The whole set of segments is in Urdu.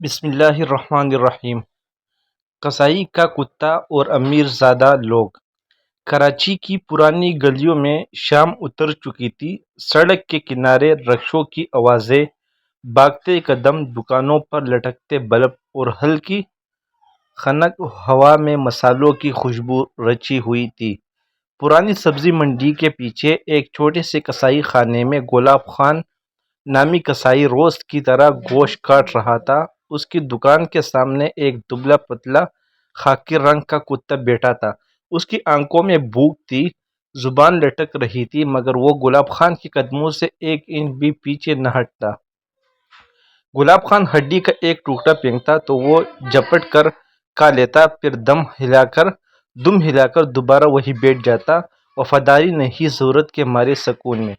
بسم اللہ الرحمن الرحیم۔ قصائی کا کتا اور امیر زادہ لوگ۔ کراچی کی پرانی گلیوں میں شام اتر چکی تھی۔ سڑک کے کنارے رکشوں کی آوازیں، بھاگتے قدم، دکانوں پر لٹکتے بلب اور ہلکی خنک ہوا میں مصالحوں کی خوشبو رچی ہوئی تھی۔ پرانی سبزی منڈی کے پیچھے ایک چھوٹے سے قصائی خانے میں گلاب خان نامی قصائی روز کی طرح گوشت کاٹ رہا تھا۔ اس کی دکان کے سامنے ایک دبلا پتلا خاکی رنگ کا کتا بیٹھا تھا۔ اس کی آنکھوں میں بھوک تھی، زبان لٹک رہی تھی، مگر وہ گلاب خان کے قدموں سے ایک انچ بھی پیچھے نہ ہٹتا۔ گلاب خان ہڈی کا ایک ٹکڑا پھینکتا تو وہ جھپٹ کر کھا لیتا، پھر دم ہلا کر دوبارہ وہیں بیٹھ جاتا، وفاداری نہیں، ضرورت کے مارے سکون میں۔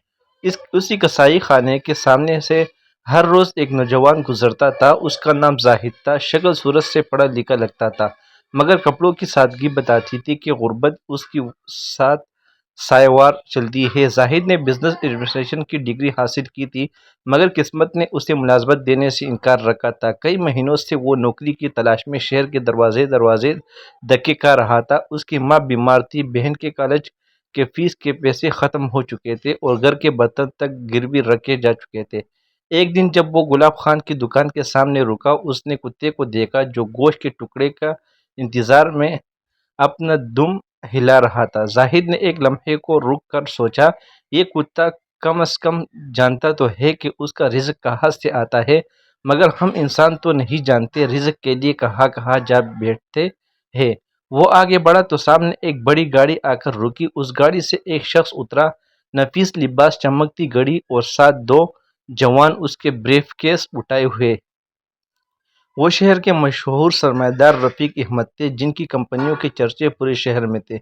اسی قصائی خانے کے سامنے سے ہر روز ایک نوجوان گزرتا تھا۔ اس کا نام زاہد تھا۔ شکل صورت سے پڑھا لکھا لگتا تھا، مگر کپڑوں کی سادگی بتاتی تھی کہ غربت اس کے ساتھ سایہ وار چلتی ہے۔ زاہد نے بزنس ایڈمنسٹریشن کی ڈگری حاصل کی تھی، مگر قسمت نے اسے ملازمت دینے سے انکار رکھا تھا۔ کئی مہینوں سے وہ نوکری کی تلاش میں شہر کے دروازے دھکے کھا رہا تھا۔ اس کی ماں بیمار تھی، بہن کے کالج کے فیس کے پیسے ختم ہو چکے تھے اور گھر کے برتن تک گروی رکھے جا چکے تھے۔ ایک دن جب وہ گلاب خان کی دکان کے سامنے رکا، اس نے کتے کو دیکھا جو گوشت کے ٹکڑے کا انتظار میں اپنا دم ہلا رہا تھا۔ زاہد نے ایک لمحے کو رک کر سوچا، یہ کتا کم از کم جانتا تو ہے کہ اس کا رزق کہاں سے آتا ہے، مگر ہم انسان تو نہیں جانتے رزق کے لیے کہاں کہاں جا بیٹھتے ہیں۔ وہ آگے بڑھا تو سامنے ایک بڑی گاڑی آ کر رکی۔ اس گاڑی سے ایک شخص اترا، نفیس لباس، چمکتی گھڑی اور ساتھ دو جوان اس کے بریف کیس اٹھائے ہوئے۔ وہ شہر کے مشہور سرمایہ دار رفیق احمد تھے، جن کی کمپنیوں کے چرچے پورے شہر میں تھے۔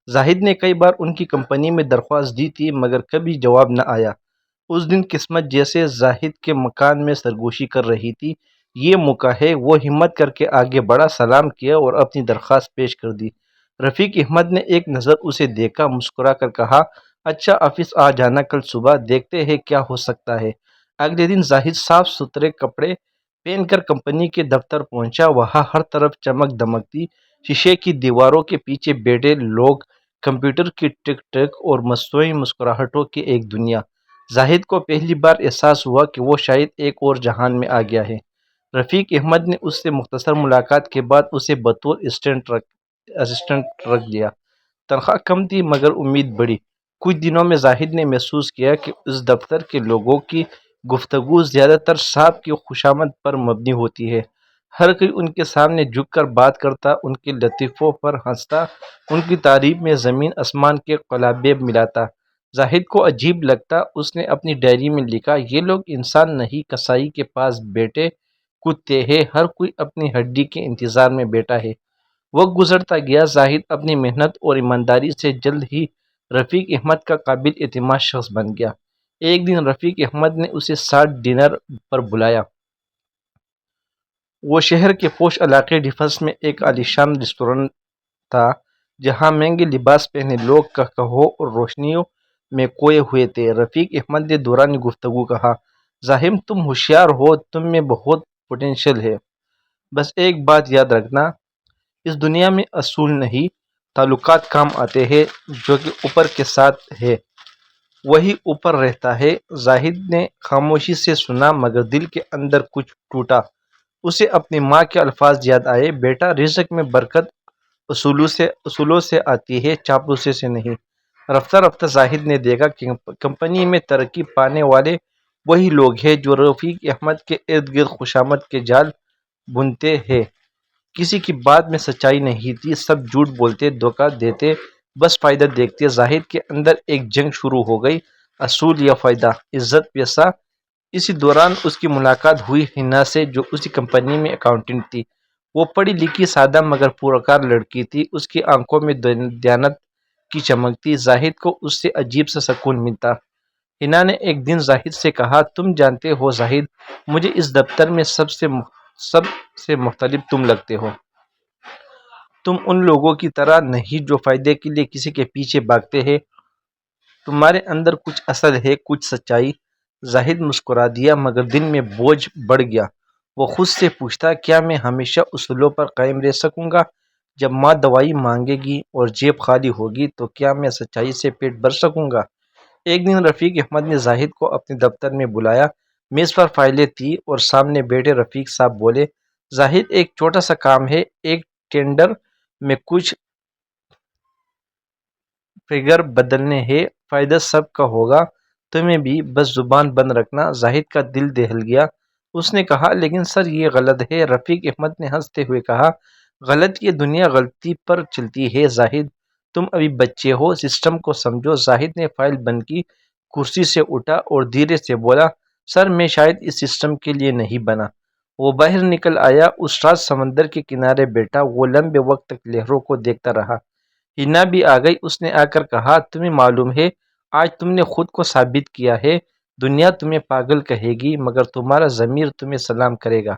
زاہد نے کئی بار ان کی کمپنی میں درخواست دی تھی، مگر کبھی جواب نہ آیا۔ اس دن قسمت جیسے زاہد کے مکان میں سرگوشی کر رہی تھی۔ یہ موقع ہے۔ وہ ہمت کر کے آگے بڑھا، سلام کیا اور اپنی درخواست پیش کر دی۔ رفیق احمد نے ایک نظر اسے دیکھا، مسکرا کر کہا، اچھا آفس آ جانا کل صبح، دیکھتے ہیں کیا ہو سکتا ہے۔ اگلے دن زاہد صاف ستھرے کپڑے پہن کر کمپنی کے دفتر پہنچا۔ وہاں ہر طرف چمک دمک تھی، شیشے کی دیواروں کے پیچھے بیٹھے لوگ، کمپیوٹر کی ٹک ٹک اور مصنوعی مسکراہٹوں کی ایک دنیا۔ زاہد کو پہلی بار احساس ہوا کہ وہ شاید ایک اور جہان میں آ گیا ہے۔ رفیق احمد نے اس سے مختصر ملاقات کے بعد اسے بطور اسسٹنٹ رکھ لیا۔ تنخواہ کم تھی، مگر امید بڑی۔ کچھ دنوں میں زاہد نے محسوس کیا کہ اس دفتر کے لوگوں کی گفتگو زیادہ تر صاحب کی خوشامد پر مبنی ہوتی ہے۔ ہر کوئی ان کے سامنے جھک کر بات کرتا، ان کے لطیفوں پر ہنستا، ان کی تعریف میں زمین آسمان کے قلابیں ملاتا۔ زاہد کو عجیب لگتا۔ اس نے اپنی ڈائری میں لکھا، یہ لوگ انسان نہیں، قصائی کے پاس بیٹھے کتے ہیں، ہر کوئی اپنی ہڈی کے انتظار میں بیٹھا ہے۔ وقت گزرتا گیا، زاہد اپنی محنت اور ایمانداری سے جلد ہی رفیق احمد کا قابل اعتماد شخص بن گیا۔ ایک دن رفیق احمد نے اسے ساتھ ڈنر پر بلایا۔ وہ شہر کے پوش علاقے ڈیفنس میں ایک عالیشان ریستوران تھا، جہاں مہنگے لباس پہنے لوگ قہقہوں اور روشنیوں میں کھوئے ہوئے تھے۔ رفیق احمد نے دوران گفتگو کہا، زاہد تم ہوشیار ہو، تم میں بہت پوٹینشل ہے، بس ایک بات یاد رکھنا، اس دنیا میں اصول نہیں، تعلقات کام آتے ہیں، جو کہ اوپر کے ساتھ ہے وہی اوپر رہتا ہے۔ زاہد نے خاموشی سے سنا، مگر دل کے اندر کچھ ٹوٹا۔ اسے اپنی ماں کے الفاظ یاد آئے، بیٹا رزق میں برکت اصولوں سے آتی ہے، چاپلوسی سے نہیں۔ رفتہ رفتہ زاہد نے دیکھا کہ کمپنی میں ترقی پانے والے وہی لوگ ہیں جو رفیق احمد کے ارد گرد خوشامد کے جال بنتے ہیں۔ کسی کی بات میں سچائی نہیں تھی، سب جھوٹ بولتے، دھوکہ دیتے، بس فائدہ دیکھتے۔ زاہد کے اندر ایک جنگ شروع ہو گئی، اصول یا فائدہ، عزت، پیسہ۔ اسی دوران اس کی ملاقات ہوئی حنا سے، جو اسی کمپنی میں اکاؤنٹنٹ تھی۔ وہ پڑھی لکھی، سادہ مگر پرکار لڑکی تھی۔ اس کی آنکھوں میں دیانت کی چمک تھی۔ زاہد کو اس سے عجیب سا سکون ملتا۔ حنا نے ایک دن زاہد سے کہا، تم جانتے ہو زاہد، مجھے اس دفتر میں سب سے مختلف تم لگتے ہو۔ تم ان لوگوں کی طرح نہیں جو فائدے کے لیے کسی کے پیچھے بھاگتے ہیں، تمہارے اندر کچھ اصل ہے، کچھ سچائی۔ زاہد مسکرا دیا، مگر دل میں بوجھ بڑھ گیا۔ وہ خود سے پوچھتا، کیا میں ہمیشہ اصولوں پر قائم رہ سکوں گا؟ جب ماں دوائی مانگے گی اور جیب خالی ہوگی تو کیا میں سچائی سے پیٹ بھر سکوں گا؟ ایک دن رفیق احمد نے زاہد کو اپنے دفتر میں بلایا۔ میز پر فائلیں تھیں اور سامنے بیٹھے رفیق صاحب بولے، زاہد، ایک چھوٹا سا کام ہے، ایک ٹینڈر میں کچھ فگر بدلنے ہیں، فائدہ سب کا ہوگا، تمہیں بھی، بس زبان بند رکھنا۔ زاہد کا دل دہل گیا۔ اس نے کہا، لیکن سر یہ غلط ہے۔ رفیق احمد نے ہنستے ہوئے کہا، غلط؟ یہ دنیا غلطی پر چلتی ہے زاہد، تم ابھی بچے ہو، سسٹم کو سمجھو۔ زاہد نے فائل بند کی، کرسی سے اٹھا اور دھیرے سے بولا، سر میں شاید اس سسٹم کے لیے نہیں بنا۔ وہ باہر نکل آیا۔ اس رات سمندر کے کنارے بیٹھا وہ لمبے وقت تک لہروں کو دیکھتا رہا۔ ہنا بھی آ گئی۔ اس نے آ کر کہا، تمہیں معلوم ہے آج تم نے خود کو ثابت کیا ہے۔ دنیا تمہیں پاگل کہے گی مگر تمہارا ضمیر تمہیں سلام کرے گا۔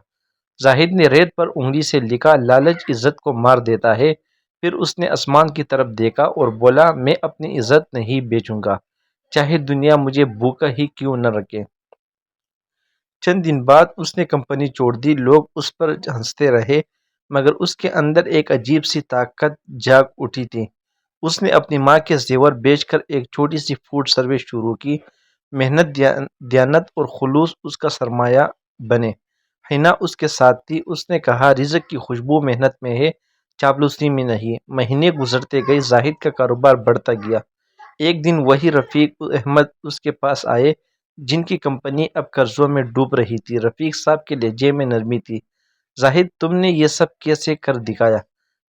زاہد نے ریت پر انگلی سے لکھا، لالچ عزت کو مار دیتا ہے۔ پھر اس نے آسمان کی طرف دیکھا اور بولا، میں اپنی عزت نہیں بیچوں گا، چاہے دنیا مجھے بھوکا ہی کیوں نہ رکھے۔ چند دن بعد اس نے کمپنی چھوڑ دی۔ لوگ اس پر ہنستے رہے مگر اس کے اندر ایک عجیب سی طاقت جاگ اٹھی تھی۔ اس نے اپنی ماں کے زیور بیچ کر ایک چھوٹی سی فوڈ سروس شروع کی۔ محنت، دیانت اور خلوص اس کا سرمایہ بنے۔ حنا اس کے ساتھ تھی۔ اس نے کہا، رزق کی خوشبو محنت میں ہے، چاپلوسی میں نہیں۔ مہینے گزرتے گئے، زاہد کا کاروبار بڑھتا گیا۔ ایک دن وہی رفیق احمد اس کے پاس آئے جن کی کمپنی اب قرضوں میں ڈوب رہی تھی۔ رفیق صاحب کے لہجے میں نرمی تھی۔ زاہد، تم نے یہ سب کیسے کر دکھایا؟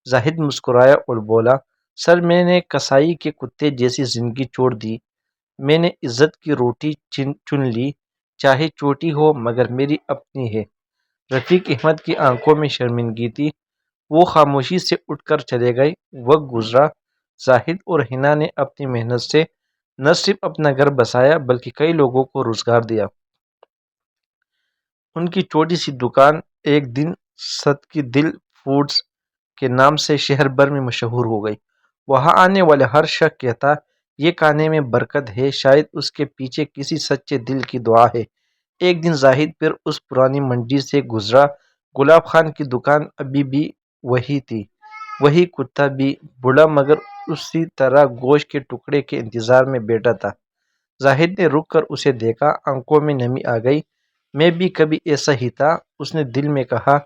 زاہد مسکرایا اور بولا، سر میں نے کسائی کے کتے جیسی زندگی چھوڑ دی۔ میں نے عزت کی روٹی چن لی، چاہے چھوٹی ہو مگر میری اپنی ہے۔ رفیق احمد کی آنکھوں میں شرمندگی تھی۔ وہ خاموشی سے اٹھ کر چلے گئے۔ وقت گزرا۔ زاہد اور حنا نے اپنی محنت سے نہ صرف اپنا گھر بسایا بلکہ کئی لوگوں کو روزگار دیا۔ ان کی چھوٹی سی دکان ایک دن صدقہ دل فوڈز کے نام سے شہر بھر میں مشہور ہو گئی۔ وہاں آنے والا ہر شخص کہتا، یہ کھانے میں برکت ہے، شاید اس کے پیچھے کسی سچے دل کی دعا ہے۔ ایک دن زاہد پھر اس پرانی منڈی سے گزرا۔ گلاب خان کی دکان ابھی بھی وہی تھی، وہی کتا بھی بوڑھا مگر اسی طرح گوشت کے ٹکڑے کے انتظار میں بیٹھا تھا۔ زاہد نے رک کر اسے دیکھا، آنکھوں میں نمی آ گئی۔ میں بھی کبھی ایسا ہی تھا، اس نے دل میں کہا۔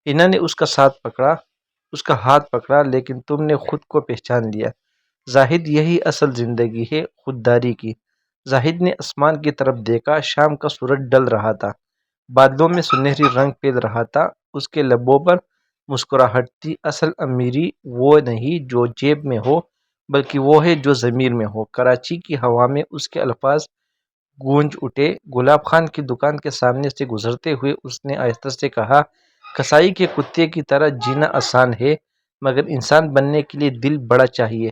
حنا نے اس کا ہاتھ پکڑا، لیکن تم نے خود کو پہچان لیا زاہد، یہی اصل زندگی ہے، خودداری کی۔ زاہد نے آسمان کی طرف دیکھا۔ شام کا سورج ڈل رہا تھا، بادلوں میں سنہری رنگ پھیل رہا تھا۔ اس کے لبوں پر مسکراہٹ تھی۔ اصل امیری وہ نہیں جو جیب میں ہو بلکہ وہ ہے جو ضمیر میں ہو۔ کراچی کی ہوا میں اس کے الفاظ گونج اٹھے۔ گلاب خان کی دکان کے سامنے سے گزرتے ہوئے اس نے آہستہ سے کہا، کسائی کے کتے کی طرح جینا آسان ہے مگر انسان بننے کے لیے دل بڑا چاہیے۔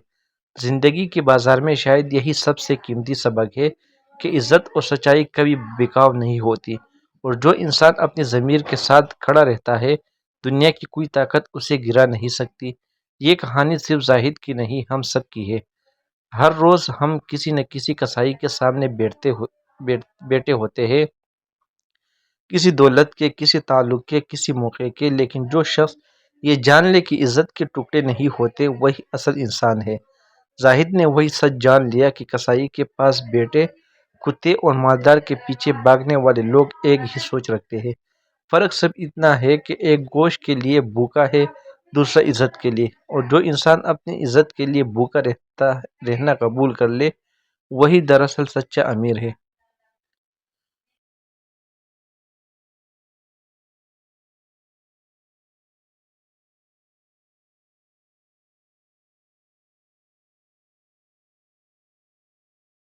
زندگی کے بازار میں شاید یہی سب سے قیمتی سبق ہے کہ عزت اور سچائی کبھی بکاؤ نہیں ہوتی، اور جو انسان اپنے ضمیر کے ساتھ کھڑا رہتا ہے دنیا کی کوئی طاقت اسے گرا نہیں سکتی۔ یہ کہانی صرف زاہد کی نہیں، ہم سب کی ہے۔ ہر روز ہم کسی نہ کسی کسائی کے سامنے بیٹھے ہوتے ہیں، کسی دولت کے، کسی تعلق کے، کسی موقع کے، لیکن جو شخص یہ جان لے کہ عزت کے ٹکڑے نہیں ہوتے وہی اصل انسان ہے۔ زاہد نے وہی سچ جان لیا کہ کسائی کے پاس بیٹھے کتے اور مالدار کے پیچھے بھاگنے والے لوگ ایک ہی سوچ رکھتے ہیں۔ فرق صرف اتنا ہے کہ ایک گوشت کے لیے بھوکا ہے، دوسرا عزت کے لیے، اور جو انسان اپنی عزت کے لیے بھوکا رہنا قبول کر لے وہی دراصل سچا امیر ہے۔